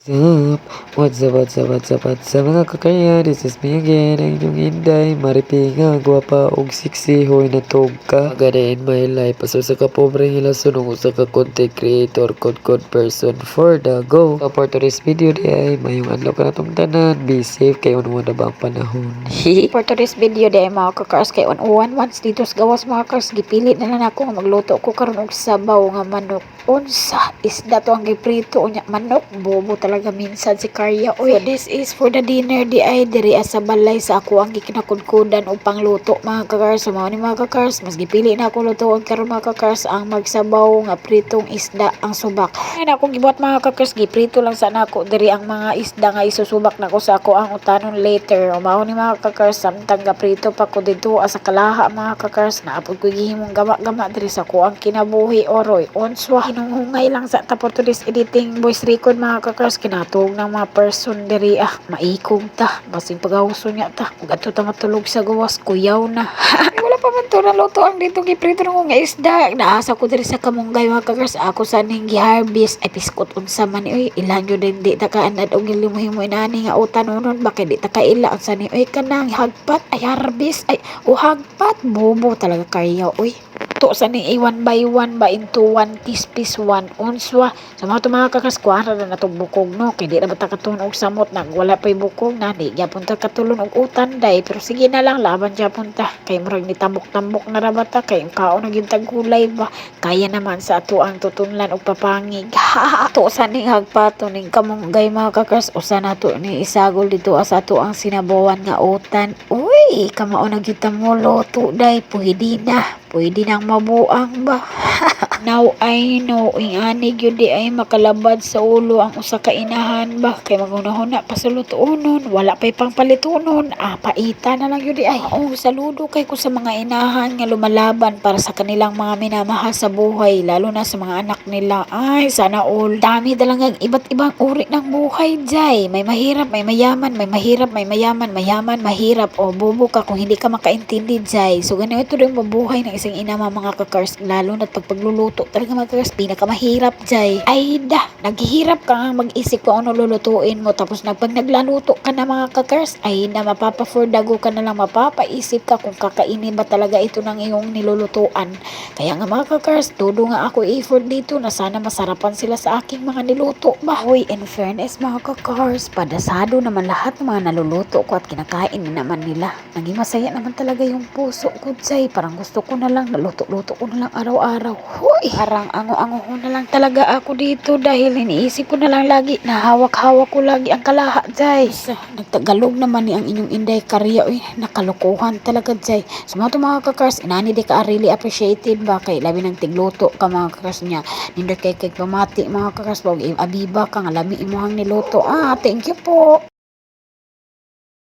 Sup? What's up mga kakaya? This is me again, ang inyong Inday, maripinga, gwapa, og siksi, hoy na ka. Agada in my life, pasal sa kapobreng hilason, o sa ka content creator, good person for the go. So for today's video di ay, mayong adlaw ka na tong tanan, be safe, kayo mo na ba ang panahon? For today's video day mga kakars kay on once dito sa gawas mga kakars gipili na lang ako nga magluto ko karon og sabaw nga manok unsa isda to ang giprito unya manok bobo talaga minsan si Karya oy. So this is for the dinner di ay diri sa balay sa ako ang gikinakudkudan og pangluto mga kakars. Sa mga ni mga kakars mas gipili na ako lutoon karon mga kakars ang magsabaw nga pritong isda ang subak. Ay na akong gibuhat mga kakars giprito lang sa nako diri ang mga isda nga isusubak nako sa ako ang utanon later. O mao ni mga kakars samtang gaprito pa ko dito sa kalaha mga kakars naapod ko gihimong gama-gama diri sa ko ang kinabuhi oroy onswa hinungungay lang sa tapos to this editing voice record mga kakars kinatog ng mga person diri maikog ta basing pagawso niya ta ug adto ta matulog sa gawas kuyaw na. Wala pa man to naluto ang dito giprito ng nga isda naasa ko diri sa kamunggay mga kakars ako sa ning giharvest ay piskot unsa man oy ilang yun din di ta kaanad og limuhimo inani nga utanon bakit di ta kaila unsa ni oy kanang hagpat ay harvest ay o hagpat bobo talaga kayo oy to sa ning one by one ba into one piece one unswa sa mga mga kakaskwara na natong bukog no kay di na bata katunog samot nag wala pay bukog na di gyapon ta katulon og utan day pero sige na lang laban gyapon ta kay murag ni tambok-tambok na ra bata kay kaon na gyud tag gulay ba kaya naman sa ato ang tutunlan og papangig. To sa ning hagpato ning kamunggay mga kakas usa na to ni isagol dito sa ato ang sinabawan nga utan uy kamao na gyud ta mo luto day pwede nang mabuang ba. Now I know ing ani gyud di ay makalabad sa ulo ang usa ka inahan ba kay magunahuna pa sa lutuonon wala pay pang palitunon paita na lang gyud di ay saludo kay ko sa mga inahan nga lumalaban para sa kanilang mga minamahal sa buhay lalo na sa mga anak nila ay sana all dami talagang iba't ibang uri ng buhay jay may mahirap may mayaman may mahirap may mayaman mahirap o bobo ka kung hindi ka makaintindi jay so ganito rin mabuhay ng isang ina mga kakars lalo na pagluluto talaga mga kakars pinakamahirap jay ay naghihirap ka nga mag-isip kung ano lulutuin mo tapos pag naglaluto ka na mga kakars ay na mapapafordago ka na lang mapapaisip ka kung kakainin ba talaga ito ng iyong nilulutuan kaya nga mga kakars todo nga ako effort dito na sana masarapan sila sa aking mga niluto ba hoy in fairness mga kakars padasado naman lahat ng mga naluluto ko at kinakain naman nila naging masaya naman talaga yung puso ko jay parang gusto ko na lang naluto-luto ko na lang araw-araw hoy parang ango-ango ko na lang talaga ako dito dahil iniisip ko na lang lagi na hawak-hawak ko lagi ang kalaha jay nagtagalog naman ni ang inyong Inday Karya oy nakalukuhan talaga jay so mga kakars inani di ka really appreciated ba kay labi ng tigluto ka mga kakars niya nindot kay pamati mga kakars bawag abiba ka nga lami imuhang niluto thank you po.